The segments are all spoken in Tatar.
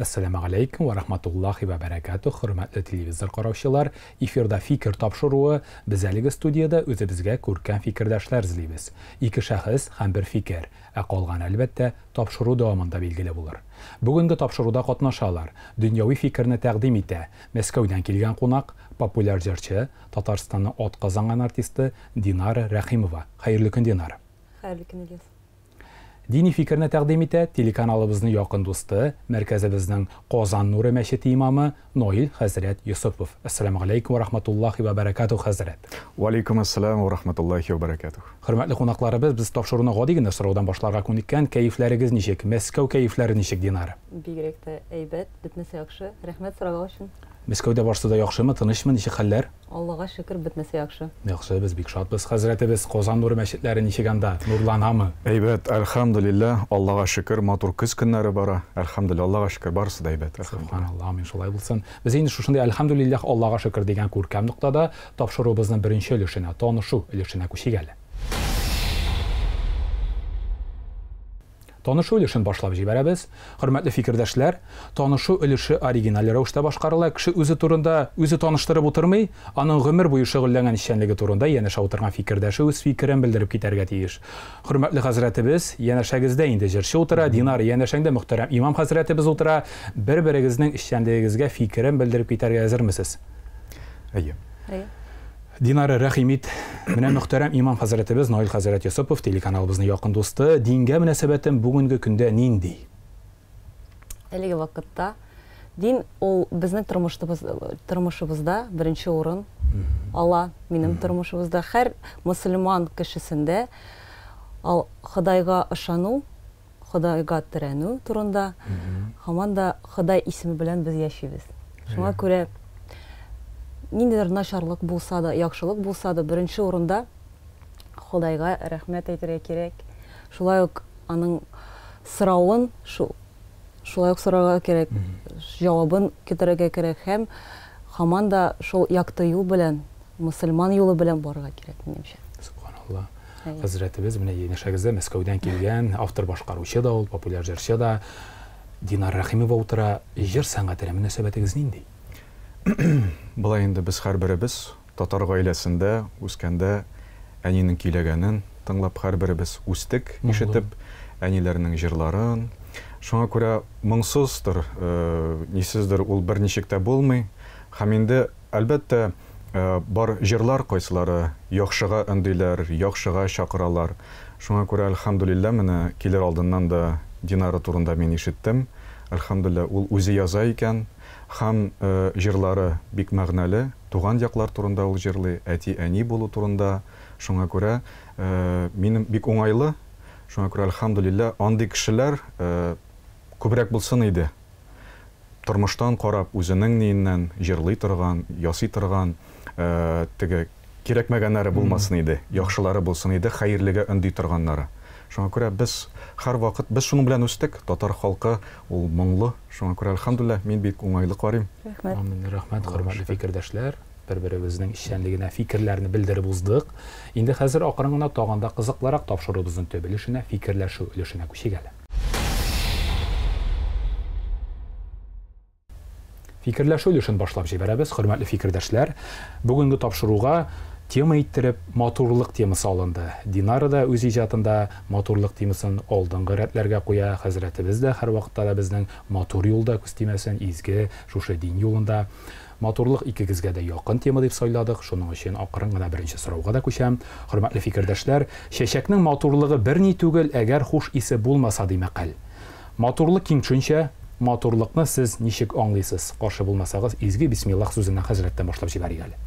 Assalamu alaikum wa rahmatullahi wa barakatuh. Hürmetli televizor qarovchilar, efirda fikr topshiruvi. Biz әлеге studiyada o'zimizga ko'rkam fikrdoshlar izlaymiz. Ikki shaxs ham bir fikr. Qolgan albatta topshiruv davomida belgili bo'lur. Bugungi topshiruvda qatnashganlar dunyoviy fikrni taqdim etdi. Moskvadan kelgan qonaq, populyar jurchi, Tataristonning ot qozongan artisti Dinara Rahimova. Xayrli kun Dinara. Xayrli kun Ilyas. Dini fikrni taqdim etdi telekanalımızın yaqin do'sti, markazimizning Qozon Nuri masjidi imomi Noil Hazrat Yusupov. Assalomu alaykum va rahmatullohi va barakatuh Hazrat. Va alaykum assalom va rahmatullohi va barakatuh. Hurmatli qonaqlarimiz, biz topshiruvni g'odigina so'rovdan boshlarga ko'nikkan. Kayflaringiz nechik? Moskva kayflari nechik Dinara? Bigrekda aybat, bitmasa yaxshi. Rahmat so'ragan uchun. Moskvada borsida yaxshimi, tinchmi, nechik xallar? Allohga shukr, bitmasa yaxshi. Yaxshi, biz bek shodmiz. Hazratimiz Qozon Nuri masjidlari nechiganda nurlanami? Aybat, alhamdulillah, Allohga shukr, motor kuz kunlari bora. Alhamdulillah, Allohga shukr, barisi aybat. Subhanalloh, amin shulay bo'lsin. Biz endi shunday alhamdulillah, Allohga shukr degan ko'rkam nuqtada topshiruvimizning birinchi ulushini, tanishuv ulushini ko'chigali. Tanishuv ulushini boshlab jibaramiz. Hurmatli fikrdoshlar, tanishuv ulushi original ravishda boshqariladi. Kishi o'zi turida o'zi tanishtirib o'tirmay, uning umr bo'yi shug'ullangan ishchanligi turida yana o'tirgan fikrdoshi o'z fikrini bildirib ketarga tegish. Hurmatli hazratimiz, yana shagizda endi jirshi o'tiradi, Dinara yana shangda muhtaram imom hazratimiz o'tiradi. Bir-biringizning ishchanligingizga fikrini bildirib ketarga hazırmisiz? Ayyo. Dinara Rahimit, mena muhtaram imom hazratimiz Noil Hazrat Yusupov telekanalımızın yaqin do'sti. Dinga munosabatim bugungi kunda nindi? Әлеге vaqtda din ol bizning turmushimizda birinchi o'rin. Allah mening turmushimizda har musulmon kishisinde Xudayga ышану, Xudayga tiranu turunda hamanda Xuday ismi bilan biz yashaymiz. Шуңа күрә ниндидер начарлык булса да, яхшылык булса да, беренче урында Худайга рәхмәт әйтергә кирәк. Шулай ук аның сорауын шулай ук сорарга кирәк, җавабын китерергә кирәк һәм һаман да шул якты юл белән, мусульман юлы белән барырга кирәк, минемчә. Subhanallah. Hazratimiz менә яшәгездә Мәскәүдән килгән автор башкаручы да ул, популяр җырчы да Динара Рахимова утыра. Җыр сәнгатенә мөнәсәбәтегез нинди? Былай инде без һәрберебез татар гаиләсендә үскәндә әнинең киләгәнен тыңлап һәрберебез үстек, ишетеп әниләрнең җырларын. Шуңа күрә моңсуздыр, нисездер ул берничек тә булмый. Һәм инде әлбәттә бар җырлар кайсылары яхшыга өндиләр, яхшыга чакыралар. Шуңа күрә алхамдулилlah менә килер алдыннан да Динара турында мин ишеттем. Алхамдулилlah ул үзе яза икән. Һәм җырлары бик мәгънәле, туган яклар турында ул җырлый, әти әни булу турында. Шуңа күрә минем бик уңайлы. Шуңа күрә алхамдулилlah андый кешеләр күбрәк булсын иде. Тормыштан карап үзенең ниеннән җырлый торган, ясый торган, теге кирәкмәгәннәре булмасын иде, яхшылары булсын иде, хәерлегә өнди торганнары. Шуңа күрә без һәр вакыт без шуның белән үстек. Татар халкы ул моңлы. Шуңа күрә алхамдулилlah мин бик уңайлы карыйм. Рәхмәт. Амин, рәхмәт, хөрмәтле фикердәшләр. Бер-беребезнең эшчәнлегенә, фикерләрне белдереп уздык. Инде хәзер акрын гына тагында кызыклырак тапшырыбызның төбелешенә, фикерләшү өлешенә күчегәле. Фикерләшү өлешен башлап җибәрәбез, хөрмәтле фикердәшләр. Бүгенге тапшыруга тема иттереп матурлык темасы алынды. Динара да үз иҗатында матурлык темасын алдынгы рәтләргә куя. Хәзрәтебез дә һәр вакытта да безнең матур юлда күз тимәсен, изге, шушы дин юлында. Матурлык икегезгә дә якын тема дип сайладык. Шуның өчен акрын гына беренче сорауга да күчәм. Хөрмәтле фикердәшләр, чәчәкнең матурлыгы берни түгел, әгәр хуш исе булмаса димәкәл. Матурлык киң төшенчә, матурлыкны сез ничек аңлыйсыз? Каршы булмасагыз, изге бисмиллах сүзеннән хәзрәттән башлап җибәрик әле.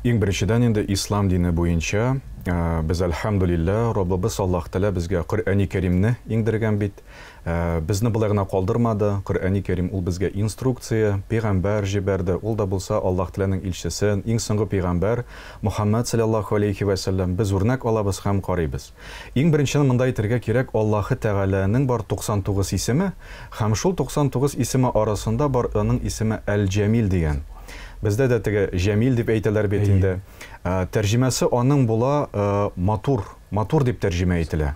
Иң беренчедән инде ислам дине буенча без алхамдулилlah Раббыбыз Аллаһ Тәала безгә Коръәни Кәримне иңдергән бит. Безне былай гына калдырмады. Коръәни Кәрим ул безгә инструкция, пәйгамбәр җибәрде. Ул да булса Аллаһ Тәаланың илчесе, иң соңгы пәйгамбәр Мухаммад саллаллаһу алейхи ва саллям без үрнәк алабыз һәм карыйбыз. Иң беренчедән монда әйтергә кирәк, Аллаһ Тәгаләнең бар 99 исеме, һәм шул 99 исеме арасында бар аның исеме Әл-Җәмил дигән. Бездә дә теге Җәмил дип әйтәләр бит инде. Тәрҗемәсе аның була матур матур дип тәрҗемә ителә.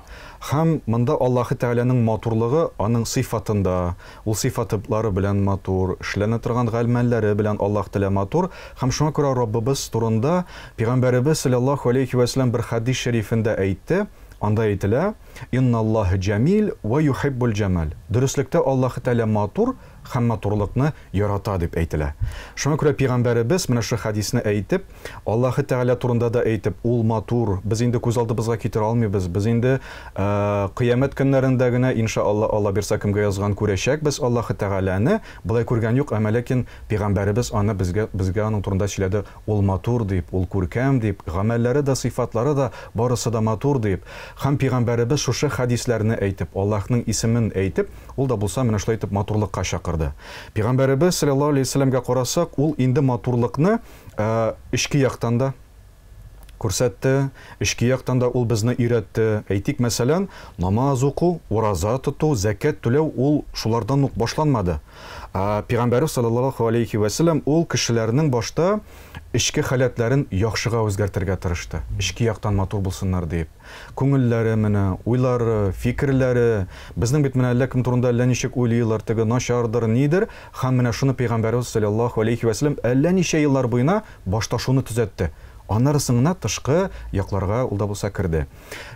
Һәм монда Аллаһ Тәгаләнең матурлыгы аның сыйфатында, ул сыйфатлары белән матур, эшләнә торган гамәлләре белән Аллаһ Тәгалә матур, һәм шуңа күрә Раббыбыз турында Пәйгамбәребез саллаллаһу алейхи ва саллям бер хадис шәрифендә әйтте. Анда әйтелә: "Инналлаһа җамил ва юхиббул җамал." Дөреслектә Аллаһ Тәгалә матур һәм матурлыкны ярата дип әйтелә. Шуңа күрә Пәйгамбәребез менә шу хадисне әйтеп, Аллаһ Тәгалә турында да әйтеп, ул матур. Без инде күз алдыбызга китерә алмыйбыз. Без инде кыямәт көннәрендә генә иншаалла Алла бирсә кемгә язган күрәчәкбез Аллаһ Тәгаләне. Булай күргән юк, әмма ләкин Пәйгамбәребез аны безгә аның турында сөйләде. Ул матур дип, ул күркәм дип, гамәлләре дә, сыйфатлары да барысы да матур дип. Һәм Пәйгамбәребез шушы хадисләрне әйтеп, Аллаһның исемен әйтеп, ул да булса менә шулай итеп матурлыкка чакырды. Пәйгамбәребез саллаллаһу алейхи ва саллямга карасак, ул инде матурлыкны ички яктан да күрсәтте, ички яктан да ул безне өйрәтте. Әйтик, мәсәлән, намаз уку, ураза тоту, закат түләү ул шулардан ук башланмады. Пәйгамбәребез саллаллаһу алейхи ва саллям ул кешеләрнең башта ички халәтләрен яхшыга үзгәртергә тырышты. Ички яктан матур булсыннар дип. Күңелләре менә, уйлары, фикерләре, безнең бит менә әллә кем турында әллә ничек уйлыйлар, теге начардыр, нидер, һәм менә шуны Пәйгамбәребез саллаллаһу алейхи ва саллям әллә ничә еллар буена башта шуны төзәтте. Аннарысыңна тышкы якларга ул да булса керде.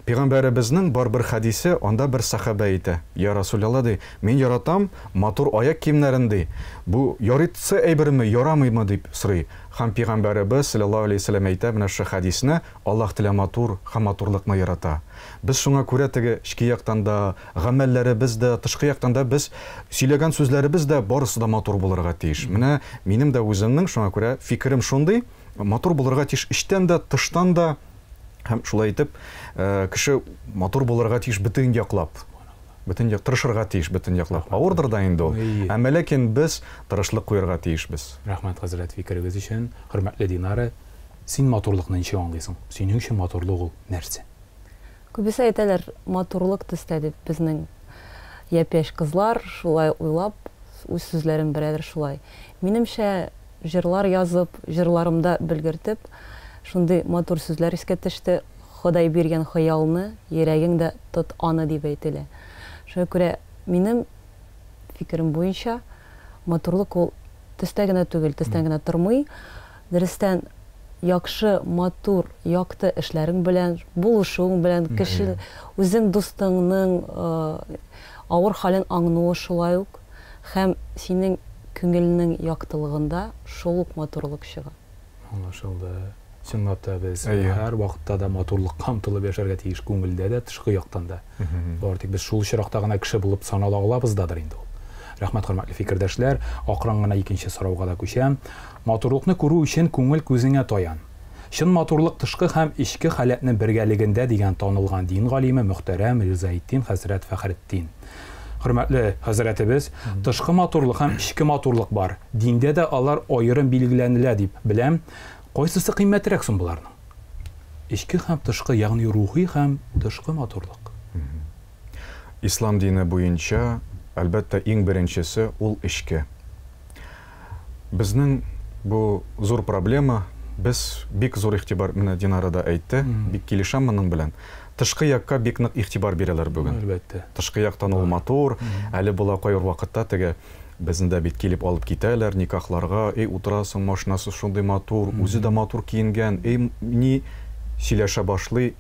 Пәйгамбәребезнең бар бер хадисе, анда бер сахаба әйтә: "Я Расулалла, ди, мин яратам матур аяк киемнәрен ди. Бу ярытсы әйберме, ярамыймы?" дип сорый. Һәм Пәйгамбәребез саллаллаһу алейхи ва саллям әйтә, менә шу хадисне: "Аллаһ Тәгалә матур һәм матурлыкны ярата." Без шуңа күрә теге ички яктан да, гамәлләребез дә, тышкы яктан да без сөйләгән сүзләребез дә барысы да матур булырга тиеш. Менә минем дә үземнең шуңа күрә фикерем шундый, матур булырга тиеш эчтән дә, тыштан да, һәм шулай итеп, кеше матур булырга тиеш бөтен яклап. Бөтен як тырышырга тиеш бөтен яклап. Авырдыр да инде ул. Әмма ләкин без тырышлык куярга тиешбез. Рәхмәт, хәзрәт, фикерегез өчен. Хөрмәтле Динара, син матурлыкны ничек аңлыйсың? Синең өчен матурлык ул нәрсә? Күбесе әйтәләр, матурлык төстә дип, безнең япьяшь кызлар шулай уйлап, үз сүзләрен берәдер шулай. Минемчә, җырлар язып, җырларымда белгертеп, шундый матур сүзләр искә төште. Ходай биргән хыялны, йөрәгеңдә тот аны дип әйтелә. Шуңа күрә минем фикерем буенча, матурлык ул төстә генә түгел, төстә генә тормый. Дөрестән яхшы, матур, якты эшләрең белән, булышуың белән, кеше үзең дустыңның авыр хәлен аңлауы шулай ук, һәм синең күңелнең яктылыгында шул ук матурлык чыга. Аңлашылды. Чынлапта без һәр вакытта да матурлыкка омтылып яшәргә тиеш, күңелдә дә, тышкы яктан да. Артык без шул чиракта гына кеше булып санала алабыздыр инде ул. Рәхмәт, хөрмәтле фикердәшләр. Акрын гына икенче сорауга да күчәм. Матурлыкны күрү өчен күңел күзеңә таян. Чын матурлык тышкы һәм ичке халәтнең бергәлегендә дигән танылган дин галиме мөхтәрәм Ризаетдин хәзрәт Фәхретдин. Хөрмәтле хәзрәтебез, тышкы матурлык һәм ичке матурлык бар. Диндә дә алар аерым билгеләнелә дип беләм. Кайсысы кыйммәтрәк соң буларның? Ичке һәм тышкы, ягъни рухи һәм тышкы матурлык. Ислам дине буенча, әлбәттә, иң беренчесе ул ичке. Безнең бу зур проблема, без бик зур игътибар, менә Динара да әйтте, бик килешәм моның белән. Тышкы якка бик нык игътибар бирәләр бүген. Әлбәттә. Тышкы яктан ул матур, әле була кайыр вакытта теге бездә бит килеп алып китәләр никахларга, утырасың, машинасы шундый матур, үзе дә матур киенгән, ни сөйләшә башлый,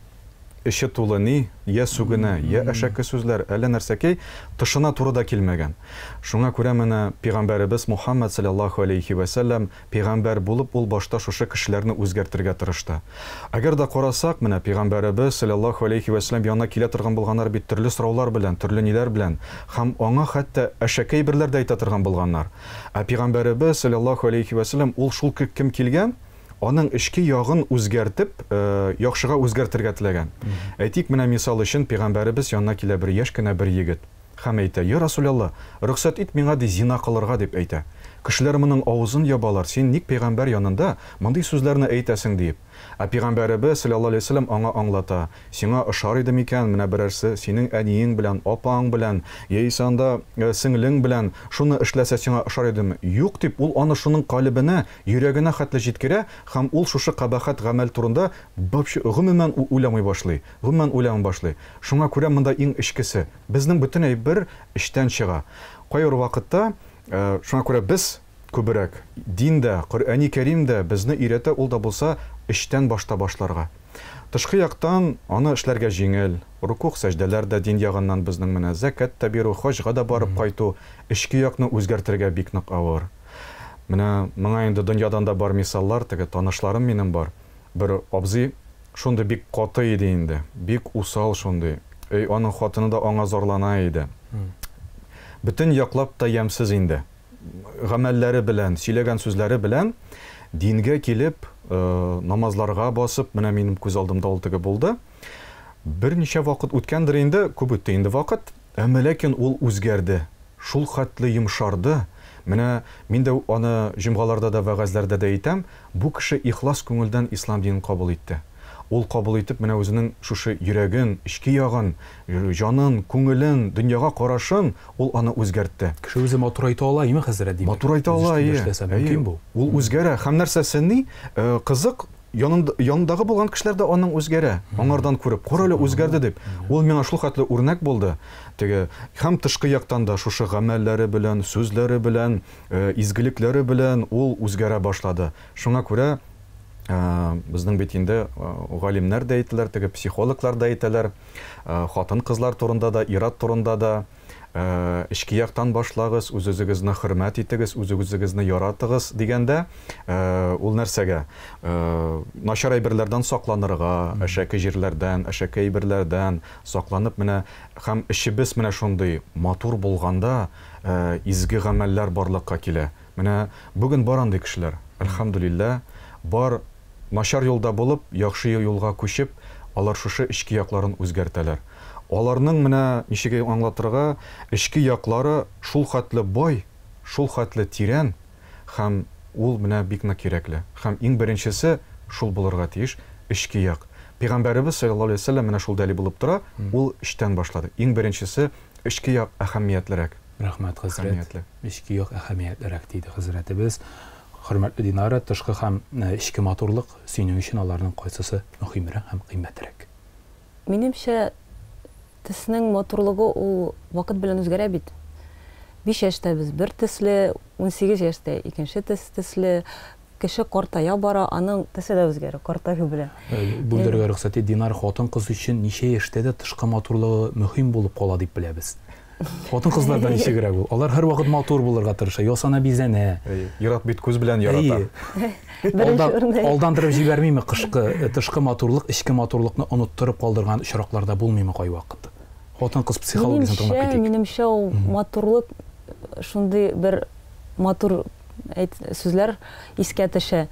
эше тулы ни, я сүгенә, я әшәке сүзләр, әллә нәрсәкәй тышына туры да килмәгән. Шуңа күрә менә Пәйгамбәребез Мухаммад саллаллаһу алейхи ва саллям пәйгамбәр булып, ул башта шушы кешеләрне үзгәртергә тырышты. Әгәр дә карасак, менә Пәйгамбәребез саллаллаһу алейхи ва саллям янына килә торган булганнар бит төрле сораулар белән, төрле ниләр белән, һәм аңа хәтта әшәкәй берләр дә әйтә торган булганнар. Пәйгамбәребез саллаллаһу алейхи ва саллям ул шул кем килгән, аның ички ягын үзгәртеп, яхшыга үзгәртергә теләгән. Әйтик, менә мисал өчен Пәйгамбәребез янына килә бер яшь кенә бер егет. Һәм әйтә: "Я Расулалла, рөхсәт ит миңа ди зина кылырга" дип әйтә. Кешеләр моның авызын ябалар. Син ник пәйгамбәр янында мондый сүзләрне әйтәсең дип. Ә пәйгамбәребез саллаллаһу алейһи ва саллям аңа аңлата. Сиңа ошар иде микән менә берәрсе синең әниең белән, апаң белән, яисә анда сеңлең белән шуны эшләсә сиңа ошар идеме? Юк дип, ул аны шуның калыбына, йөрәгенә хәтле җиткерә һәм ул шушы кабахат гамәл турында гомумән уйламый башлый. Гомумән уйламый башлый. Шуңа күрә монда иң эчкесе безнең бөтен әйбер эштән чыга. Кайбер вакытта шуңа күрә без күбрәк диндә, Коръәни Кәримдә безне өйрәтә ул да булса эштән башта башларга. Тышкы яктан аны эшләргә җиңел, рукук сәҗдәләр дә дин ягыннан безнең менә закат та бирү, хаҗга да барып кайту, эшки якны үзгәртергә бик нык авыр. Менә моңа инде дөньядан да бар мисаллар, теге танышларым минем бар. Бер абзый шундый бик каты иде инде, бик усал шундый. Аның хатыны да аңа зарлана иде. Бөтен яклап та ямсыз инде. Гамәлләре белән, сөйләгән сүзләре белән дингә килеп, намазларга басып, менә минем күз алдымда ул теге булды. Берничә вакыт үткәндер инде, күп үтте инде вакыт, әмма ләкин ул үзгәрде. Шул хәтле йомшарды. Менә мин дә аны җомгаларда да вәгазьләрдә дә әйтәм, бу кеше ихлас күңелдән ислам динен кабул итте. Ул кабул итеп, менә үзенең шушы йөрәген, ички ягын, җанын, күңелен, дөньяга карашын, ул аны үзгәртте. Кеше үзе матур әйтә ала, име хәзрәт димәк? Матур әйтә ала, мөмкин бу. Ул үзгәрә, һәм нәрсәсе ни? Кызык, янындагы булган кешеләр дә аның үзгәрә. Аңардан күреп, кара әле үзгәрде дип. Ул миңа шул хәтле үрнәк булды. Теге һәм тышкы яктан да шушы гамәлләре белән, сүзләре белән, изгелекләре белән ул үзгәрә башлады. Шуңа күрә безнең бит инде галимнәр дә әйтәләр, теге психологлар да әйтәләр, хатын-кызлар турында да, ират турында да, ички яктан башлагыз, үзегезне хөрмәт итегез, үзегезне яратыгыз дигәндә, ул нәрсәгә? Начар әйберләрдән сакланырга, әшәке җирләрдән, әшәке әйберләрдән сакланып менә һәм эшебез менә шундый матур булганда, изге гамәлләр барлыкка килә. Менә бүген бар андый кешеләр, әлхәмдүлилләh, бар начар юлда булып, яхшы юлга күчеп, алар шушы ички якларын үзгәртәләр. Аларның менә ничек аңлатырга, ички яклары шул хәтле бай, шул хәтле тирән, һәм ул менә бик нык кирәкле. Һәм иң беренчесе шул булырга тиеш ички як. Пәйгамбәребез саллаллаһу алейһи ва саллям менә шул дәли булып тора, ул иштән башлады. Иң беренчесе ички як әһәмиятлерәк. Рәхмәт хәзрәт. Ички як әһәмиятлерәк диде хәзрәтебез. Хөрмәтле Динара, тышкы һәм ички матурлык синең өчен аларның кайсысы мөһимрәк һәм кыйммәтрәк? Минемчә, төснең матурлыгы ул вакыт белән үзгәрә бит. 5 яшьтә без бер төсле, 18 яшьтә икенче төсле, кеше картая бара, аның төсе дә үзгәрә, картаю белән. Бүлдерергә рөхсәт ит, Динар, хатын-кыз өчен ничә яшьтә дә тышкы матурлыгы мөһим булып кала дип беләбез. Хатын-кызлардан ничегрәк ул? Алар һәр вакыт матур булырга тырыша, ясана бизәнә. Ират бит күз белән ярата. Алдандырып җибәрмиме тышкы матурлык, ички матурлыкны оныттырып калдырган очракларда булмыймы кай вакыт? Хатын-кыз психологиясын тыңлап китик. Минемчә, ул матурлык шундый бер матур сүзләр искә төшә.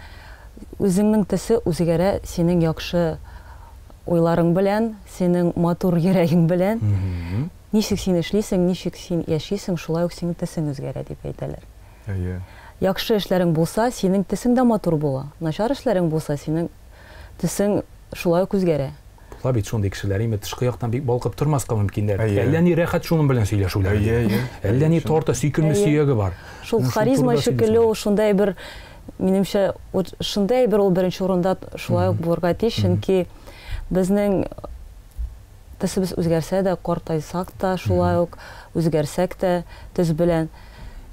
Үзеңнең төсе үзгәрә синең яхшы уйларың белән, синең матур йөрәгең белән. Ничек син эшлисең, ничек син яшисең, шулай ук синең төсең үзгәрә дип әйтәләр. Яхшы эшләрең булса, синең төсең дә матур була. Начар эшләрең булса, синең төсең шулай ук үзгәрә. Була бит шундый кешеләр, име тышкы яктан бик балкып тормаска мөмкиндер. Әллә ни рәхәт шуның белән сөйләшүләр. Әллә ни торта сөйкемле сөйәге бар. Шул харизма шикелле ул шундай бер, минемчә, шундай бер ул беренче урында шулай ук булырга тиеш, чөнки безнең төсебез үзгәрсә дә, картайсак та, шулай ук үзгәрсәк тә төс белән,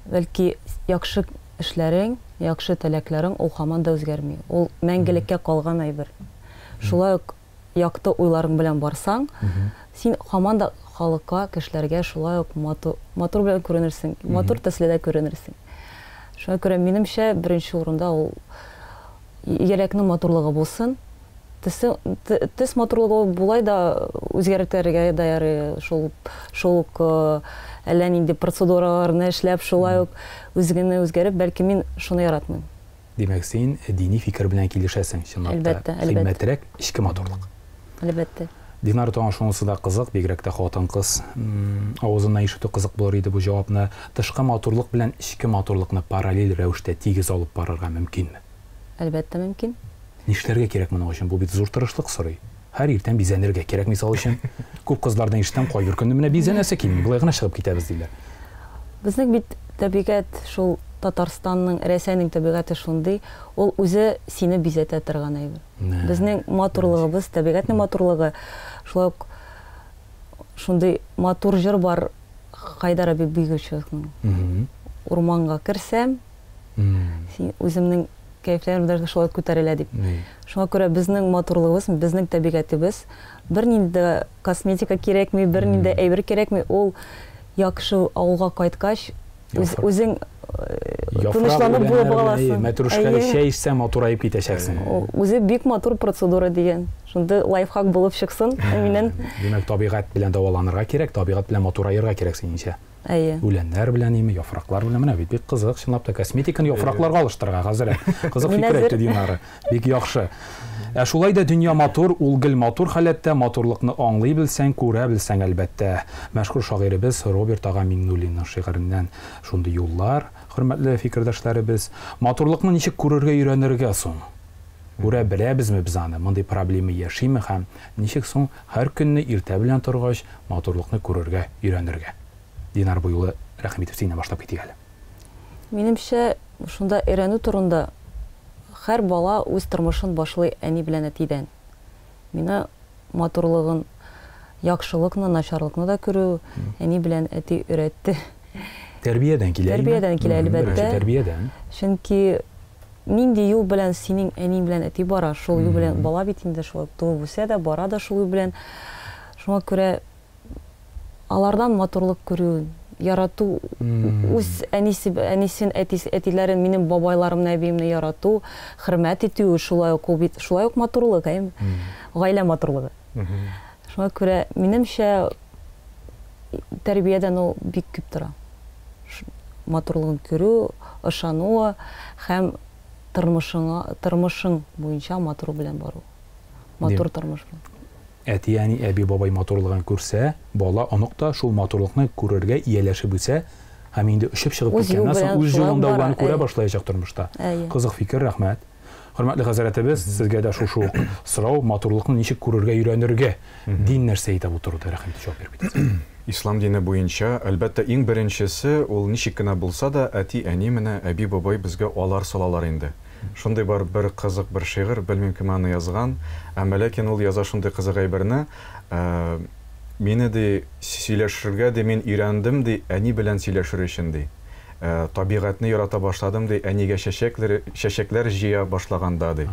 бәлки яхшы эшләрең, яхшы теләкләрең ул һаман да үзгәрми. Ул мәңгелеккә калган әйбер. Шулай ук якты уйларың белән барсаң, син һаман да халыкка, кешеләргә шулай ук матур белән күренерсең, матур төследә күренерсең. Шуңа күрә минемчә беренче урында ул йөрәкнең матурлыгы булсын. Төс матурлыгы булай да үзгәртергә дә ярый, шул ук әллә нинди процедураларны эшләп, шулай ук үзгәне үзгәреп, бәлки мин шуны яратмыйм. Димәк, син дини фикер белән килешәсең, чынлап та кыйммәтрәк ички матурлык. Әлбәттә. Динар таңа шунысы да кызык, бигрәк тә хатын-кыз авызыннан ишетү кызык булыр иде бу җавапны. Тышкы матурлык белән ичке матурлыкны параллель рәвештә тигез алып барырга мөмкинме? Әлбәттә мөмкин. Нишләргә кирәк моның өчен? Бу бит зур тырышлык сорый. Һәр иртән бизәнергә кирәк, мисал өчен. Күп кызлардан ишетәм, кайбер көнне менә бизәнәсе килми, булай гына чыгып китәбез диләр. Безнең бит табигать шул Татарстанның, Рәсәйнең табигате шундый, ул үзе сине бизәтә торган әйбер. Безнең матурлыгыбыз, табигатьнең матурлыгы шулай ук шундый матур җыр бар Хайдар әби Бигучевның. Урманга керсәм, үземнең кәйфләрем дә шулай күтәрелә дип. Шуңа күрә безнең матурлыгыбыз, безнең табигатыбыз бернинди косметика кирәкми, бернинди әйбер кирәкми, ул яхшы авылга кайткач үзең тынычланып булып аласың. Мәтрүшкәле чәй эчсәң матурайып китәчәксең. Үзе бик матур процедура дигән. Шунда лайфхак булып чыксын. Миннән димәк табигать белән дәваланырга кирәк, табигать белән матурайырга кирәк синеңчә. Үләннәр белән име, яфраклар белән менә бик кызык, чынлап та косметиканы яфракларга алыштырырга хәзер. Кызык фикер әйтте Динара. Бик яхшы. Шулай да дөнья матур, ул гел матур халәттә матурлыкны аңлый белсәң, күрә белсәң әлбәттә. Мәшһүр шагыйребез Роберт ага Миңнуллинның шигыреннән шундый юллар, хөрмәтле фикердәшләребез, матурлыкны ничек күрергә өйрәнергә соң? Күрә беләбезме без аны? Мондый проблема яшиме һәм ничек соң һәр көнне иртә белән торгач матурлыкны күрергә өйрәнергә? Динар бу юлы Рәхмитов синнән башлап китик әле. Минемчә, шунда өйрәнү турында һәр бала үз тормышын башлый әни белән әтидән. Мине матурлыгын, яхшылыкны, начарлыкны да күрү әни белән әти өйрәтте. Тәрбиядән килә. Тәрбиядән килә әлбәттә. Тәрбиядән. Чөнки нинди юл белән синең әниң белән әти бара, шул юл белән бала бит инде шулай туып үсә дә, бара да шул юл белән. Шуңа күрә алардан матурлык күрү, ярату, үз әнисен, әтиләрен, минем бабайларымны, әбиемне ярату, хөрмәт итү, шулай ук матурлык, гаилә матурлыгы. Шуңа күрә минемчә тәрбиядән ул бик күп тора. Матурлыгын күрү, ышану һәм тормышың буенча матур белән бару. Матур тормыш белән. Әти, әни, әби, бабай матурлыгын күрсә, бала оныкта шул матурлыкны күрергә ияләшеп үсә, һәм инде очып чыгып киткәннән соң үз юлында уларны күрә башлаячак тормышта. Кызык фикер, рәхмәт. Хөрмәтле хәзрәтебез, сезгә дә шушы сорау, матурлыкны ничек күрергә өйрәнергә? Дин нәрсә әйтә бу турыда, рәхмәт, җавап биреп китегез. Ислам дине буенча, әлбәттә иң беренчесе, ул ничек кенә булса да, әти, әни менә, әби, бабай безгә алар салалар инде. Шундай бар бер кызык бер шигырь, белмим кем аны язган, әмма ләкин ул яза шундай кызык әйберне, мине ди сөйләшергә ди мин өйрәндем ди әни белән сөйләшер өчен ди. Табигатьне ярата башладым ди, әнигә чәчәкләр җыя башлаганда ди.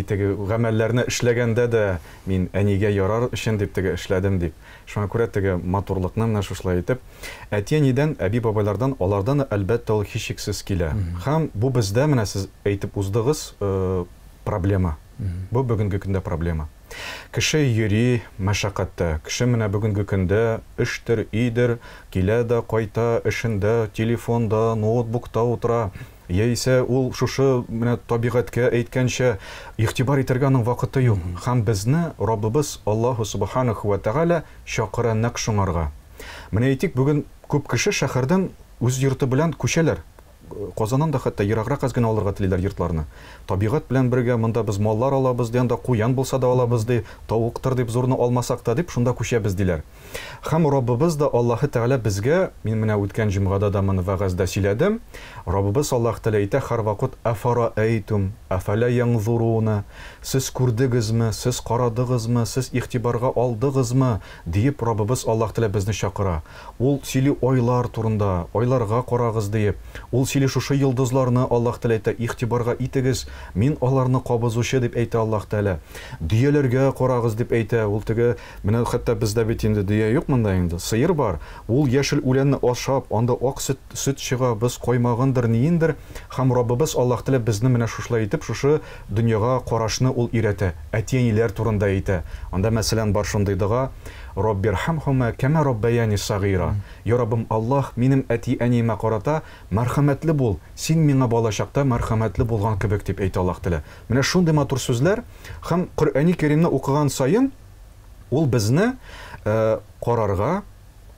Теге гамәлләрне эшләгәндә дә мин әнигә ярар өчен дип теге эшләдем дип. Шуңа күрә теге матурлыкны менә шулай итеп, әти-әнидән, әби-бабайлардан, алардан әлбәттә ул һичшиксез килә. Һәм бу бездә менә сез әйтеп уздыгыз проблема. Бу бүгенге көндә проблема. Кеше йөри мәшәкатьтә, кеше менә бүгенге көндә эштер, идер, килә дә, кайта, эшендә, телефонда, ноутбукта утыра. Яисә ул шушы менә табигатькә әйткәнчә игътибар итәргә аның вакыты юк. Һәм безне Раббыбыз Аллаһу субханаху ва тәгалә чакыра нәкъ шуңарга. Менә әйтик, бүген күп кеше шәһәрдән үз йорты белән күчәләр. Казаннан да хәтта ераграк гына алырга телиләр йортларны. Табигать белән бергә монда без маллар алабыз дигәндә, куян булса да алабыз ди, тавыктыр дип зурны алмасак та дип шунда күчәбез диләр. Һәм Раббыбыз да Аллаһы Тәгалә безгә, мин менә үткән җомгада да моны вәгазьдә сөйләдем. Раббыбыз Аллаһ Тәгалә әйтә һәр вакыт афараәйтум афала янзуруна. Сез күрдегезме, сез карадыгызмы, сез игътибарга алдыгызмы дип Раббыбыз Аллаһ Тәгалә безне чакыра. Ул сөйли айлар турында, айларга карагыз дип. Ул сөйли шушы йолдызларны Аллаһ Тәгалә әйтә, игътибарга итегез, мин аларны кабызучы дип әйтә Аллаһ Тәгалә. Дөяләргә карагыз дип әйтә. Ул теге менә хәтта бездә бит инде дөя юк монда инде. Сыер бар. Ул яшел үләнне ашап, анда ак сөт чыга, без каймагындыр, нииндер. Һәм Раббыбыз Аллаһ Тәгалә безне менә шушлай итеп, шушы дөньяга карашны ул өйрәтә. Әти-әниләр турында әйтә. Анда мәсәлән бар шундый дога: Раббирхамхума кама раббаяни сагира. Я Раббым Аллаһ, минем әти-әниемә карата мәрхәмәтле бул. Син миңа балачакта мәрхәмәтле булган кебек дип әйтә Аллаһ Тәгалә. Менә шундый матур сүзләр һәм Коръәни Кәримне укыган сайын ул безне карарга,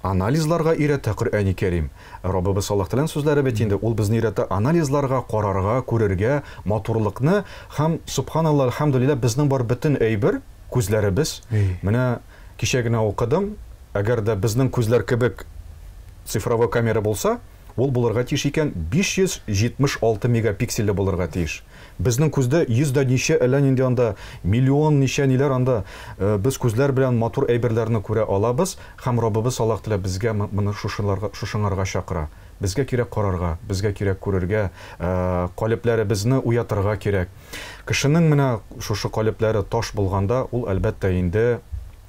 анализларга өйрәтә Коръәни Кәрим. Раббыбыз Аллаһ Тәгалә сүзләре бит инде, ул безне өйрәтә анализларга, карарга, күрергә, матурлыкны һәм субханаллаһ, алхамдулилlah, безнең бар бөтен әйбер күзләребез. Менә кичә генә укыдым, әгәр дә безнең күзләр кебек цифровой камера булса, ул булырга тиеш икән 576 мегапиксельле булырга тиеш. Безнең күздә 100 дә ничә әллә нинди анда миллион ничә ниләр анда без күзләр белән матур әйберләрне күрә алабыз, һәм Раббыбыз Аллаһ Тәгалә безгә моны шушыңарга чакыра. Безгә кирәк карарга, безгә кирәк күрергә, калепләребезне уятырга кирәк. Кешенең менә шушы калепләре таш булганда, ул әлбәттә инде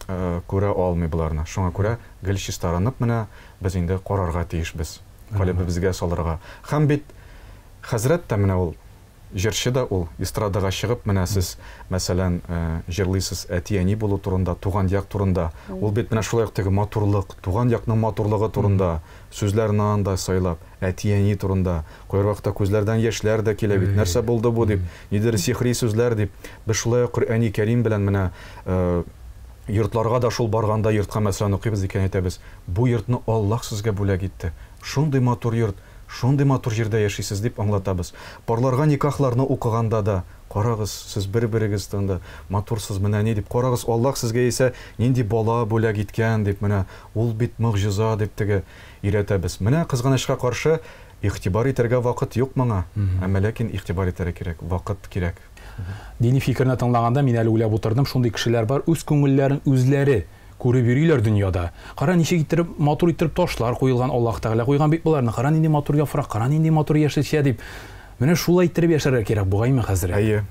күрә алмый буларны. Шуңа күрә гел чистаранып менә без инде карарга тиешбез. Калебебезгә салырга. Һәм бит хәзрәт тә менә ул җырчы да ул эстрадага чыгып менә сез мәсәлән җырлыйсыз әти-әни булу турында, туган як турында. Ул бит менә шулай ук теге матурлык, туган якның матурлыгы турында сүзләрне анда сайлап, әти-әни турында. Кайр вакытта күзләрдән яшьләр дә килә бит. Нәрсә булды бу дип, нидер сихри сүзләр дип. Без шулай ук Коръәни Кәрим белән менә йортларга да шул барганда йортка мәсәлән укыйбыз икән әйтәбез. Бу йортны Аллаһ сезгә бүләк итте. Шундый матур йорт, шундый матур җирдә яшисез дип аңлатабыз. Парларга никахларны укыганда да, карагыз, сез бер-берегез тында матурсыз менә ни дип, карагыз, Аллаһ сезгә исә нинди бала бүләк иткән дип, менә ул бит мөгъҗиза дип теге өйрәтәбез. Менә кызганычка каршы игътибар итәргә вакыт юк моңа, әмма ләкин игътибар итәргә кирәк, вакыт кирәк. Дини фикерне тыңлаганда мин әле уйлап утырдым, шундый кешеләр бар, үз күңелләрен үзләре күреп йөриләр дөньяда. Кара ничек иттереп, матур иттереп ташлар куелган, Аллаһ Тәгалә куйган бит буларны. Кара нинди матур яфрак, кара нинди матур яшелчә дип. Менә шулай иттереп яшәргә кирәк бугаймы хәзер? Әйе.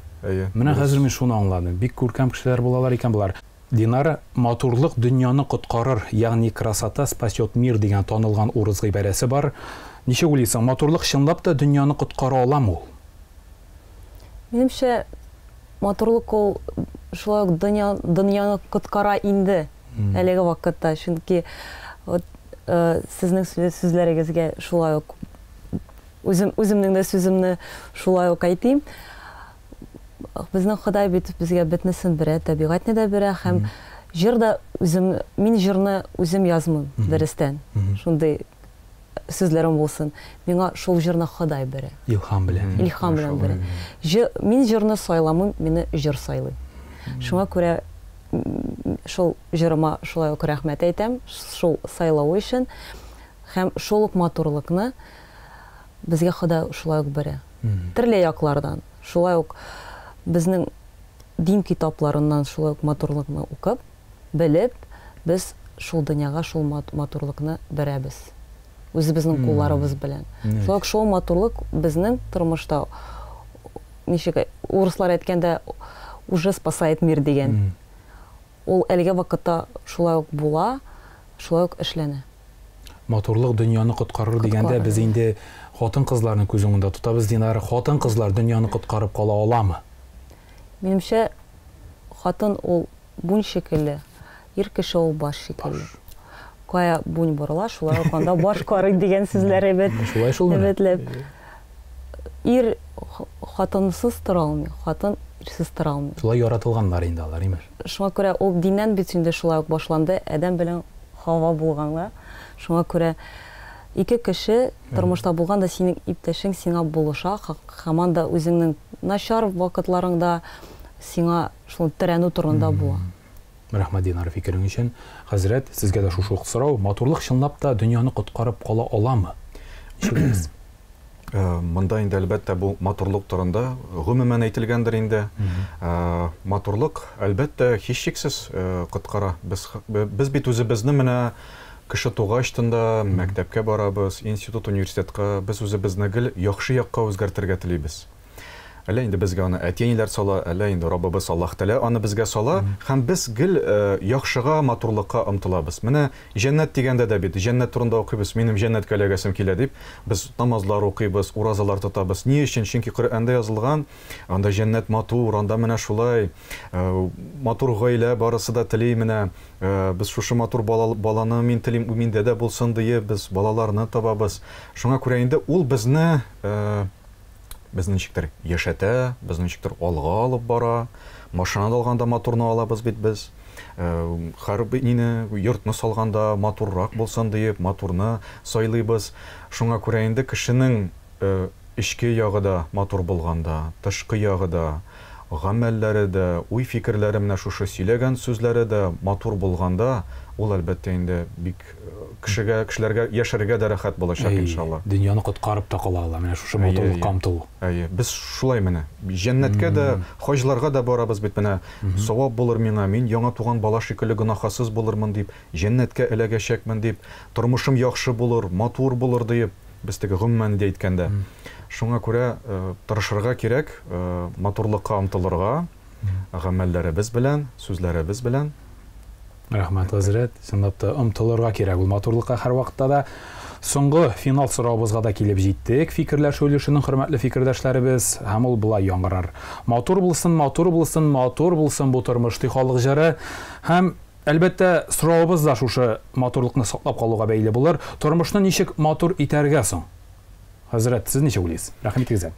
Менә хәзер мин шуны аңладым. Бик күркәм кешеләр булалар икән булар. Динара матурлык дөньяны коткарыр, ягъни красота спасет мир дигән танылган урыс гыйбарәсе бар. Ничек уйлыйсың, матурлык чынлап та дөньяны коткара аламы ул? Минемчә, матурлык ул шулай ук дөньяны коткара инде. Әлеге вакытта, чөнки сезнең сүзләрегезгә шулай ук үземнең дә сүземне шулай ук әйтим. Безнең Ходай бит безгә бөтенесен бирә, табигатьне дә бирә, һәм җырда мин җырны үзем язмыйм дөрестән. Шундый сүзләрем булсын. Миңа шул җырны Ходай бирә. Илһам белән. Илһам белән бирә. Мин җырны сайламыйм, мине җыр сайлый. Шуңа күрә шул җырыма шулай ук рәхмәт әйтәм, шул сайлау өчен, һәм шул ук матурлыкны безгә Ходай шулай ук бирә. Төрле яклардан. Шулай ук безнең дин китапларыннан шулай ук матурлыкны укып, белеп, без шул дөньяга шул матурлыкны бирәбез. Үзебезнең кулларыбыз белән. Шулай ук шул матурлык безнең тормышта, ничек урыслар әйткәндә, уже спасает мир дигән. Ул әлеге вакытта шулай ук була, шулай ук эшләнә. Матурлык дөньяны коткарыр дигәндә без инде хатын-кызларны күз уңында тотабыз. Динара, хатын-кызлар дөньяны коткарып кала аламы? Минемчә, хатын ул бун шикелле, ир кеше ул баш шикелле. Кая бун борыла, шулай ук анда баш карый дигән сүзләр әйбәт. Шулай шул менә. Ир хатынсыз тора алмый, хатын ирсез тора алмый. Шулай яратылганнар инде алар, имеш. Шуңа күрә ул диннән бит инде шулай ук башланды, Адәм белән Хава булганга. Шуңа күрә ике кеше тормышта булганда синең иптәшең сиңа булыша, һәм анда үзеңнең начар вакытларыңда сиңа шул терәнү турында була. Рәхмәт Динара фикерең өчен. Хәзрәт, сезгә дә шушы сорау, матурлык чынлап та дөньяны коткарып кала аламы? Ничек? Монда инде әлбәттә бу матурлык турында гомумән әйтелгәндер инде. Матурлык әлбәттә һичшиксез коткара. Без бит үзебезне менә кеше тугач тында мәктәпкә барабыз, институт, университетка, без үзебезне гел яхшы якка үзгәртергә телибез. Әле инде безгә аны әтиәниләр сала, әле инде Раббыбыз Аллаһ Тәгалә аны безгә сала, һәм без гел яхшыга, матурлыкка омтылабыз. Менә җәннәт дигәндә дә бит, җәннәт турында укыйбыз, минем җәннәткә эләгәсем килә дип, без намазлар укыйбыз, уразалар тотабыз. Ни өчен? Чөнки Коръәндә язылган, анда җәннәт матур, анда менә шулай матур гаилә барысы да тели, менә без шушы матур баланы мин телим, миндә дә булсын диеп, без балаларны табабыз. Шуңа күрә инде ул безне ничектер яшәтә, безне ничектер алга алып бара, машинада алганда матурны алабыз бит без. Һәр йортны салганда матуррак булсын дип, матурны сайлыйбыз. Шуңа күрә инде кешенең эчке ягы да матур булганда, тышкы ягы да, гамәлләре дә, уй фикерләре менә шушы сөйләгән сүзләре дә матур булганда, ул әлбәттә инде бик кешеләргә яшәргә дә рәхәт булачак иншалла. Дөньяны коткарып та кала ала, менә шушы матурлыкка омтылу. Без шулай менә. Җәннәткә дә, хаҗларга да барабыз бит менә. Савап булыр миңа, мин яңа туган бала шикелле гынахасыз булырмын дип, җәннәткә эләгәчәкмен дип, тормышым яхшы булыр, матур булыр дип, без теге гомумән дә әйткәндә. Шуңа күрә тырышырга кирәк, матурлыкка омтылырга, гамәлләребез белән, сүзләребез белән. Рәхмәт, хәзрәт. Чынлап та омтылырга кирәк ул матурлыкка һәр вакытта да. Соңгы финал сорауыбызга да килеп җиттек. Фикерләр сөйләшенең хөрмәтле фикердәшләребез, һәм ул булай яңгырар. Матур булсын, матур булсын, матур булсын бу тормыш ди халык җыры. Һәм әлбәттә сорауыбыз да шушы матурлыкны саклап калуга бәйле булыр. Тормышны ничек матур итәргә соң? Хәзрәт, сез ничек уйлыйсыз? Рәхмәт итегез.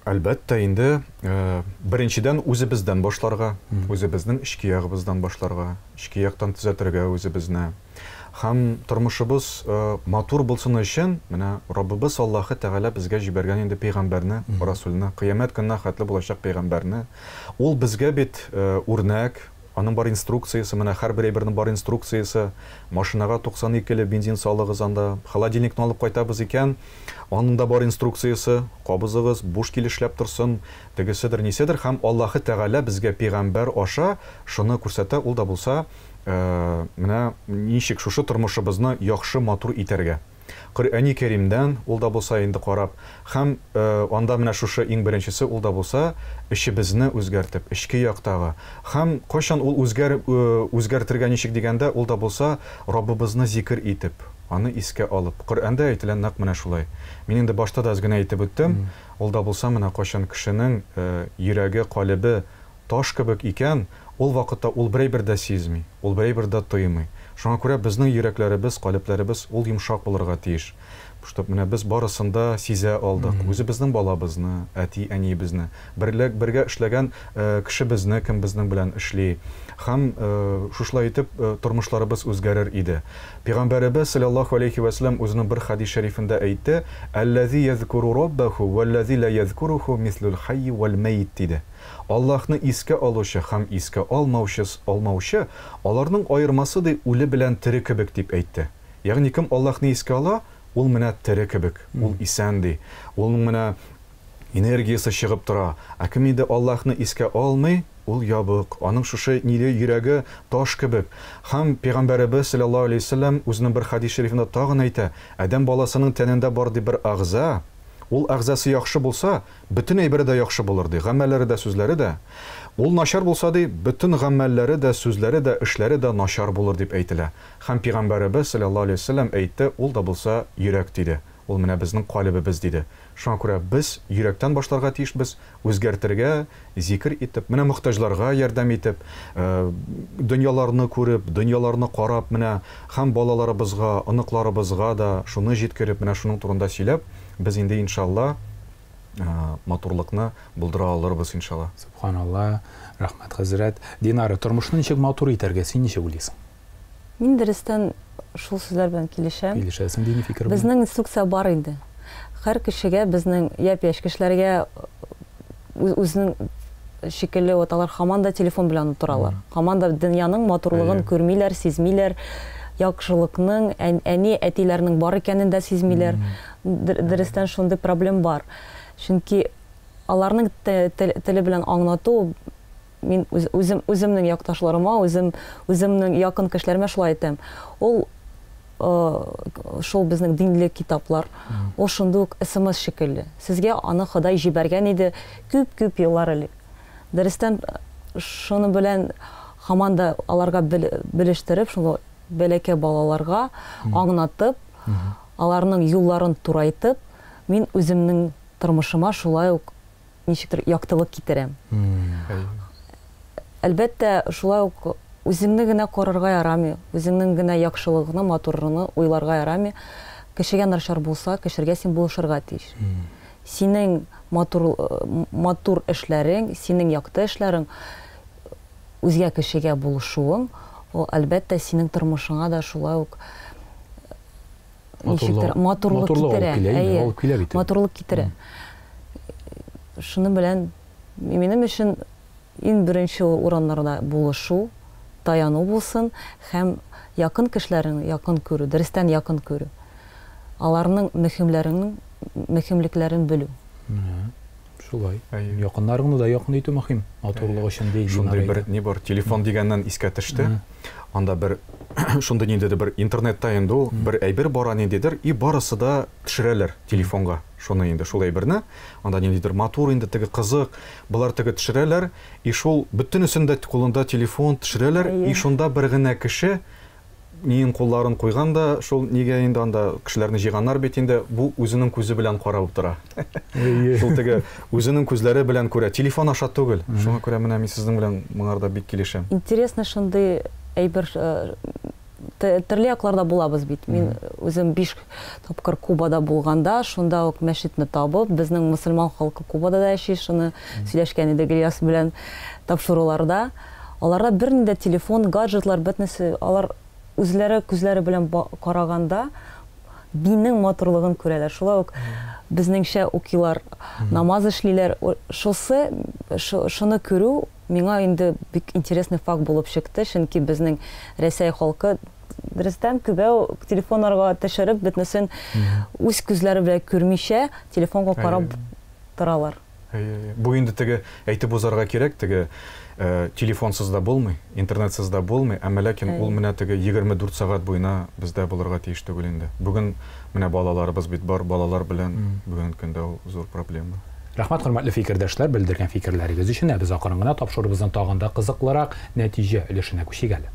Әлбәттә инде беренчедән үзебездән башларга, үзебезнең эчке ягыбыздан башларга, эчке яктан төзәтергә үзебезне. Һәм тормышыбыз матур булсын өчен, менә Раббыбыз Аллаһы Тәгалә безгә җибәргән инде пәйгамбәрне, Расулны, кыямәт көненә хәтле булачак пәйгамбәрне. Ул безгә бит үрнәк, аның бар инструкциясе, менә һәр бернең бар инструкциясе. Машинага 92-ле бензин салыгыз анда, холодильникны алып кайтабыз икән, аның да бар инструкциясе, кабызыгыз, буш килешләп торсын, тегеседер, ниседер, һәм Аллаһы Тәгалә безгә пәйгамбәр аша шуны күрсәтә, ул да булса, менә ничек шушы тормышыбызны яхшы матур итәргә. Коръәни Кәримдән ул да булса инде карап, һәм анда менә шушы иң беренчесе ул да булса, эшебезне үзгәртеп, эчке яктагы. Һәм кайчан ул үзгәртергә ничек дигәндә, ул да булса, Раббыбызны зикр итеп, аны искә алып. Коръәндә әйтелгән нәкъ менә шулай. Мин инде башта да аз гына әйтеп үттем, ул да булса менә кайчан кешенең йөрәге, калыбы таш кебек икән, ул вакытта ул берәйбер дә сизми, ул берәйбер дә тоймый. Шуңа күрә безнең йөрәкләребез, калыпларыбыз ул йомшак булырга тиеш. Чтобы менә без барысында сизә алдык. Үзебезнең балабызны, әти-әниебезне, бергә эшләгән кешебезне, кем безнең белән эшли. Һәм шушлай итеп тормышларыбыз үзгәрер иде. Пәйгамбәребез саллаллаһу алейхи ва саллям үзенең бер хадис шәрифендә әйтте: "Аллази язкуру раббаху валлази ла язкуруху мислул хайй вал майт" диде. Аллаһны искә алучы һәм искә алмаучы, аларның аермасы ди үле белән тере кебек дип әйтте. Ягъни кем Аллаһны искә ала, ул менә тере кебек, ул исән ди. Ул менә энергиясы чыгып тора. Ә кем инде Аллаһны искә алмый, ул ябык. Аның шушы ниле йөрәге таш кебек. Һәм Пәйгамбәребез саллаллаһу алейхи ва саллям үзенең бер хадис шәрифендә тагын әйтә: "Адәм баласының тәнендә бар ди бер агъза. Ул агъзасы яхшы булса, бөтен әйбере дә яхшы булыр ди, гамәлләре дә, сүзләре дә. Ул начар булса ди, бөтен гамәлләре дә, сүзләре дә, эшләре дә начар булыр" дип әйтелә. Һәм Пәйгамбәребез саллаллаһу алейхи ва саллям әйтте, ул да булса йөрәк диде. Ул менә безнең калыбыбыз диде. Шуңа күрә без йөрәктән башларга тиешбез, үзгәртергә, зикр итеп, менә мохтаҗларга ярдәм итеп, дөньяларны күреп, дөньяларны карап, менә һәм балаларыбызга, оныкларыбызга да шуны җиткереп, менә шуның турында сөйләп, без инде иншалла матурлыкны булдыра алырбыз иншалла. Субханалла, рәхмәт хәзрәт. Динара, тормышны ничек матур итәргә син ничек уйлыйсың? Мин дөрестән шул сүзләр белән килешәм. Килешәсең, дини фикер белән. Безнең инструкция бар инде. Һәр кешегә, безнең япь-яшь кешеләргә үзенең шикелле алар һаман да телефон белән утыралар. Һаман да дөньяның матурлыгын күрмиләр, сизмиләр. Яхшылыкның, әни, әтиләрнең бар икәнен дә сизмиләр. Дөрестән шундый проблем бар. Чөнки аларның теле белән аңлату, мин үземнең якташларыма, үземнең якын кешеләремә шулай әйтәм. Ул шул безнең динлек китаплар, ул шундук SMS шикелле. Сезгә аны Ходай җибәргән иде күп еллар элек. Дөрестән шуны белән һаман да аларга белештереп, шул бәләкәй балаларга аңлатып, аларның юлларын турайтып, мин үземнең тормышыма шулай ук ничектер яктылык китерәм. Әлбәттә, шулай ук үзеңне генә карарга ярамый, үзеңнең генә яхшылыгны, матурлыгын уйларга ярамый. Кешегә начар булса, кешегә син булышырга тиеш. Синең матур эшләрең, синең якты эшләрең үзгә кешегә булышуың, ул әлбәттә синең тормышыңа да шулай ук матурлык китерә. Матурлык китерә. Шуны белән минем өчен иң беренче урыннарда булышу, таяну булсын һәм якын кешеләрне якын күрү, дөрестән якын күрү. Аларның мөһимлекләрен белү. Шулай. Якыннарыңны да якын итү мөһим. Матурлык өчен ди. Шундай бер ни бар, телефон дигәннән искә төште. Анда бер шунда ниндидер бер интернетта инде ул бер әйбер бара ниндидер, и барысы да төшерәләр телефонга. Шуны инде шул әйберне. Анда ниндидер матур инде теге кызык, булар теге төшерәләр, и шул бөтенесендә кулында телефон төшерәләр, и шунда бер генә кеше нин кулларын куйганда, шул нигә инде анда кешеләрне җыйганнар бит инде бу үзенең күзе белән карап тора. Шул теге үзенең күзләре белән күрә, телефон аша түгел. Шуңа күрә менә мин сезнең белән моңарда бик килешәм. Интересно шундый әйбер төрле якларда булабыз бит. Мин үзем 5 тапкыр Кубада булганда, шунда ук мәчетне табып, безнең мусульман халкы Кубада да яши, шуны сөйләшкән иде Гильяс белән тапшыруларда. Аларда бернидә телефон, гаджетлар бөтенесе, алар үзләре күзләре белән караганда диннең матурлыгын күрәләр. Шулай ук безнеңчә укилар, намаз эшлиләр. Шуны күрү миңа инде бик интересный факт булып чыкты, чөнки безнең Рәсәй халкы дөрестән күбәү телефоннарга төшереп бөтенесен үз күзләре белән күрмичә телефонга карап торалар. Бу инде теге әйтеп узарга кирәк, теге телефонсыз да булмый, интернетсыз да булмый, әмма ләкин ул менә теге 24 сагать буена бездә булырга тиеш түгел инде. Бүген менә балаларыбыз бит бар, балалар белән бүген көндә ул зур проблема. Рәхмәт, хөрмәтле фикердәшләр, белдергән фикерләрегез өчен. Без акрын гына тапшырыбыздан тагын да кызыклырак нәтиҗә өлешенә күчик әле.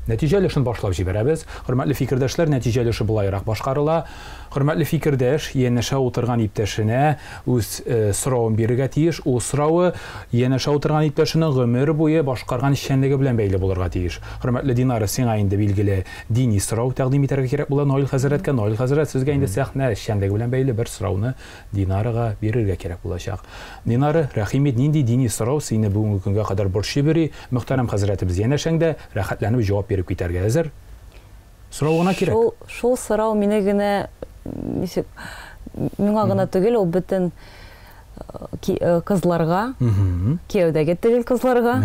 Нәтиҗә өлешен башлап җибәрәбез. Хөрмәтле фикердәшләр, нәтиҗә өлеше булайрак башкарыла. Хөрмәтле фикердәш, янәшә утырган иптәшенә үз соравын бирергә тиеш. Ул соравы янәшә утырган иптәшенең гомер буе башкарган эшчәнлеге белән бәйле булырга тиеш. Хөрмәтле Динара, сиңа инде билгеле дини сорау тәкъдим итәргә кирәк була Наил хәзрәткә. Наил хәзрәт, сезгә инде сәхнә эшчәнлеге белән бәйле бер сорауны Динарага бирергә кирәк булачак. Динара, рәхимет, нинди дини сорау сине бүгенге көнгә кадәр борчый бери? Мөхтәрәм хәзрәтебез янәшәңдә рәхәтләнеп җавап беріп китәргә әзер. Сорауына кирәк. Шул сорау мине генә миңа гына түгел, ул бөтен кызларга, кияүдәге түгел кызларга.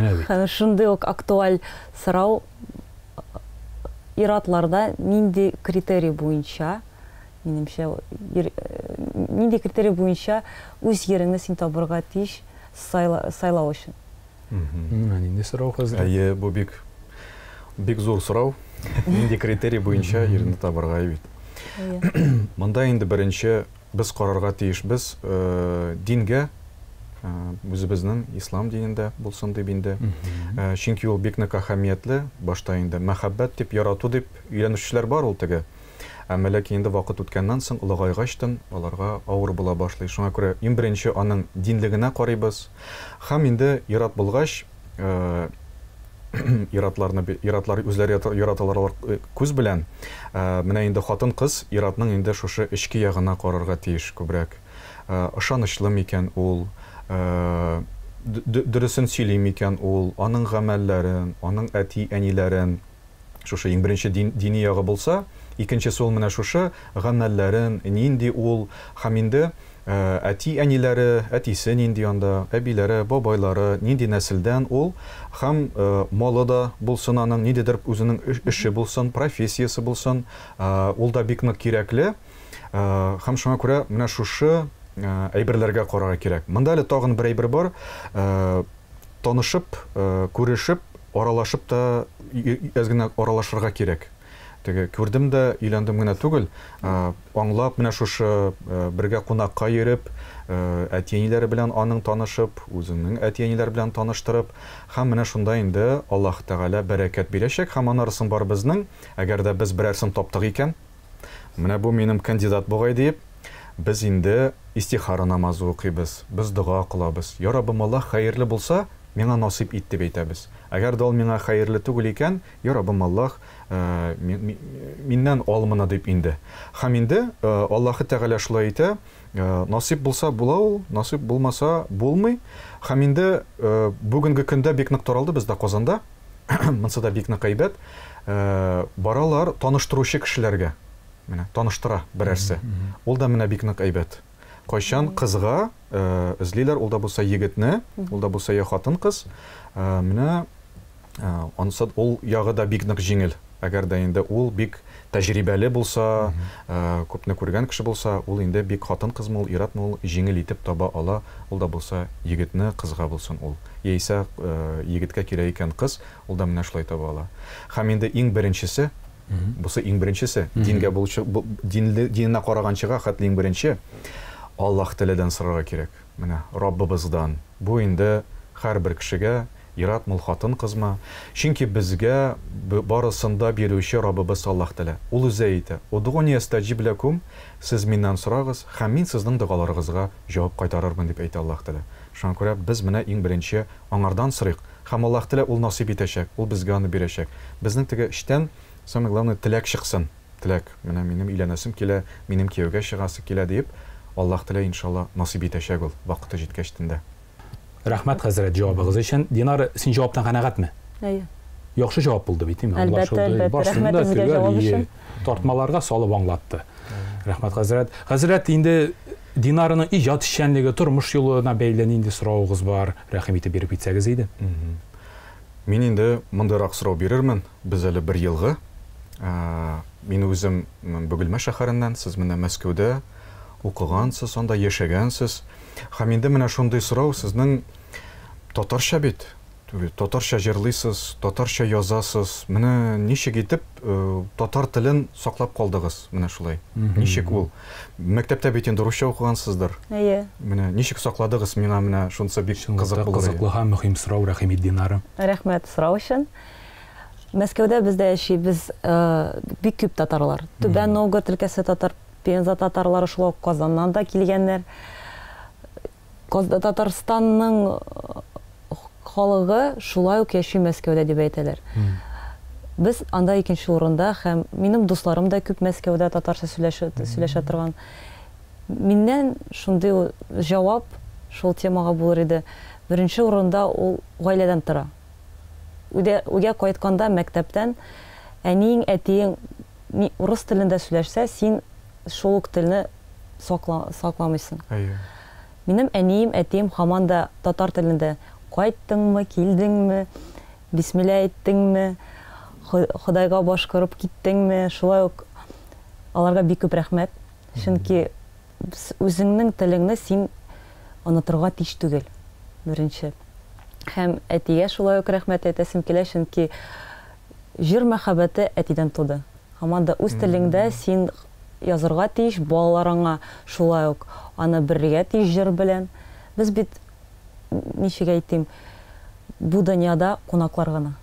Шундый ук актуаль сорау. Иратларда нинди критерий буенча, минемчә, нинди критерий буенча үз ереңне син табырга тиеш сайлау өчен. Нинди сорау хәзер? Әйе, бу бик зур сорау. Нинди критерий буенча ереңне табырга бит. Монда инде беренче без карарга тиешбез дингә, үзебезнең ислам динендә булсын дип инде. Чөнки ул бик нык әһәмиятле, башта инде мәхәббәт дип ярату дип өйрәнүчеләр бар ул теге. Әмма ләкин инде вакыт үткәннән соң улыгайгачтын аларга авыр була башлый. Шуңа күрә иң беренче аның динлегенә карыйбыз. Һәм инде ират булгач, иратлар үзләре яраталар күз белән. Менә инде хатын-кыз иратның инде шушы эчке ягына карарга тиеш күбрәк. Ышанычлы микән ул, дөресен сөйли микән ул, аның гамәлләрен, аның әти-әниләрен, шушы иң беренче дини ягы булса, икенчесе ул менә шушы гамәлләрен, нинди ул, һәм инде әти-әниләре, әтисе нинди анда, әбиләре, бабайлары, нинди нәселдән ул, һәм малы да булсын аның, ниндидер үзенең эше булсын, профессиясы булсын, ул да бик нык кирәкле. Һәм шуңа күрә менә шушы әйберләргә карарга кирәк. Монда әле тагын бер әйбер бар. Танышып, күрешеп, аралашып та әзгенә аралашырга кирәк. Теге күрдем дә, өйләндем генә түгел, аңлап менә шушы бергә кунакка йөреп, әти-әниләре белән аның танышып, үзенең әти-әниләре белән таныштырып, һәм менә шунда инде Аллаһ Тәгалә бәрәкәт бирәчәк, һәм анарысын бар безнең, әгәр дә без берәрсен таптык икән, менә бу минем кандидат бугай дип, без инде истихара намазы укыйбыз, без дуга кылабыз. Я Раббым, Аллаһ хәерле булса, миңа насип ит дип әйтәбез. Әгәр дә ул миңа хәерле түгел икән, я Раббым Аллаһ миннән алмына дип инде. Һәм инде Аллаһы Тәгалә шулай әйтә, насип булса була ул, насип булмаса булмый. Һәм инде бүгенге көндә бик нык таралды бездә Казанда. Монсы да бик нык әйбәт. Баралар таныштыручы кешеләргә. Менә таныштыра берәрсе. Ул да менә бик нык әйбәт. Кайчан кызга эзлиләр, ул да булса егетне, ул да булса я хатын кыз. Менә анысы ул ягы да бик нык җиңел. Әгәр дә инде ул бик тәҗрибәле булса, күпне күргән кеше булса, ул инде бик хатын кызмы, иратмы, ул җиңел итеп таба ала. Ул да булса егетне кызга булсын ул. Яисә егеткә кирәк икән кыз, ул да менә шулай таба ала. Һәм инде иң беренчесе, бусы иң беренчесе, дингә булучы, диненә караганчыга хәтле иң беренче Аллаһ Тәгаләдән сорарга кирәк. Менә Раббыбыздан. Бу инде һәрбер кешегә иратмы, хатын кызма. Чөнки безгә барысында бирүче Раббыбыз Аллаһ Тәгалә. Ул үзе әйтә: "Удгуни астаҗиб лакум", сез миннән сорагыз, һәм мин сезнең дуаларыгызга җавап кайтарырмын дип әйтә Аллаһ Тәгалә. Шуңа күрә без менә иң беренче аңардан сорыйк. Һәм Аллаһ Тәгалә ул насип итәчәк, ул безгә аны бирәчәк. Безнең теге эштән самое главное теләк чыксын. Теләк, менә минем өйләнәсем килә, минем кияүгә чыгасы килә дип, Аллаһ Тәгалә иншалла насип итәчәк ул вакыты җиткәч тендә. Рәхмәт хәзрәт җавабыгыз өчен. Динар, син җаваптан канәгатьме? Әйе. Яхшы җавап булды бит, әйме? Әлбәттә, рәхмәт сезгә җавап өчен. Тартмаларга салып аңлатты. Рәхмәт хәзрәт. Хәзрәт, инде Динарның иҗат эшчәнлеге, тормыш юлына бәйле инде сорауыгыз бар. Рәхим итеп биреп китсәгез иде. Мин инде мондайрак сорау бирермен. Без әле 1 елгы. Мин үзем Бөгелмә шәһәреннән, сез менә Мәскәүдә укыгансыз, анда яшәгәнсез. Һәм инде менә шундый сорау сезнең татарча бит. Татарча җырлыйсыз, татарча язасыз. Менә ничек итеп татар телен саклап калдыгыз? Менә шулай. Ничек ул? Мәктәптә бит инде русча укыгансыздыр. Әйе. Менә ничек сакладыгыз? Миңа менә шунысы бик кызык булды. Кызыклы һәм мөһим сорау, Рәхим Динар. Рәхмәт сорау өчен. Мәскәүдә бездә яшибез бик күп татарлар. Түбән Новгород өлкәсе татар, Пенза татарлары, шулай Казаннан да килгәннәр. Татарстанның халыгы шулай ук яши Мәскәүдә дип әйтәләр. Без анда икенче урында, һәм минем дусларым да күп Мәскәүдә татарча сөйләшә торган. Миннән шундый җавап шул темага булыр иде. Беренче урында ул гаиләдән тора. Үгә кайтканда мәктәптән әниң, әтиең урыс телендә сөйләшсә, син шул ук телне сакламыйсың. Минем әнием, әтием һаман да татар телендә: "Кайттыңмы, килдеңме, бисмилла әйттеңме, Худайга башкарып киттеңме?" Шулай ук аларга бик күп рәхмәт. Чөнки үзеңнең телеңне син онытырга тиеш түгел. Беренче. Һәм әтигә шулай ук рәхмәт әйтәсем килә, чөнки җыр мәхәббәте әтидән туды. Һаман да үз телеңдә син язырга тиеш, балаларыңа шулай ук аны бергә тиеш җыр белән. Без бит, ничек әйтим, бу дөньяда кунаклар гына.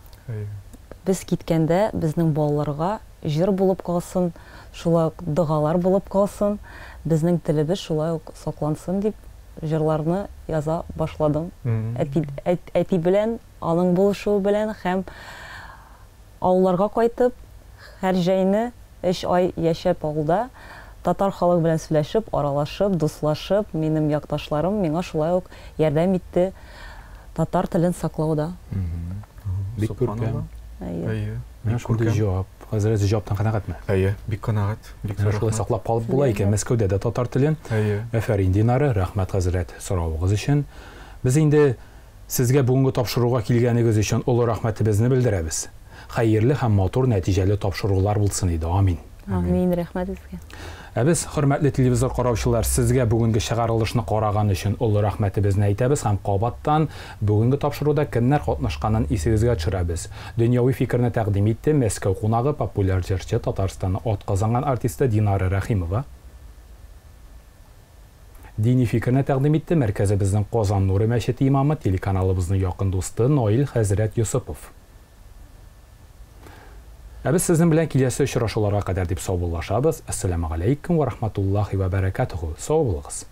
Без киткәндә безнең балаларга җыр булып калсын, шулай ук дугалар булып калсын, безнең телебез шулай ук саклансын дип җырларны яза башладым. Әти белән, аның булышуы белән, һәм авылларга кайтып, һәр җәйне 3 ай яшәп авылда татар халык белән сөйләшеп, аралашып, дуслашып, минем якташларым миңа шулай ук ярдәм итте татар телен саклауда. Бик күркәм. Әйе. Менә шундый җавап. Хәзрәт, җаваптан канәгатьме? Әйе, бик канәгать. Бик шулай саклап калып була икән Мәскәүдә дә татар телен. Афәрин Динары, рәхмәт хәзрәт соравыгыз өчен. Без инде сезгә бүгенге тапшыруга килгәнегез өчен олы рәхмәтебезне белдерәбез. Хәерле һәм матур нәтиҗәле тапшырулар булсын иде. Амин. Амин, рәхмәт сезгә. Без, хөрмәтле телевизор караучылар, сезгә бүгенге чыгарылышны караган өчен олы рәхмәтебезне әйтәбез һәм кабаттан бүгенге тапшыруда кемнәр катнашканын исегезгә төшерәбез. Дөньяви фикерне тәкъдим итте Мәскәү кунагы, популяр җырчы, Татарстанның атказанган артисты Динара Рәхимова. Дини фикерне тәкъдим итте мәркәзебезнең Казан Нуры мәчете имамы, телеканалыбызның якын дусты Наил хәзрәт Юсупов. Без сезнең белән киләсе очрашуларга кадәр дип саубуллашабыз. Ассаламу алейкум ва рахматуллахи ва баракатуху. Сау булыгыз.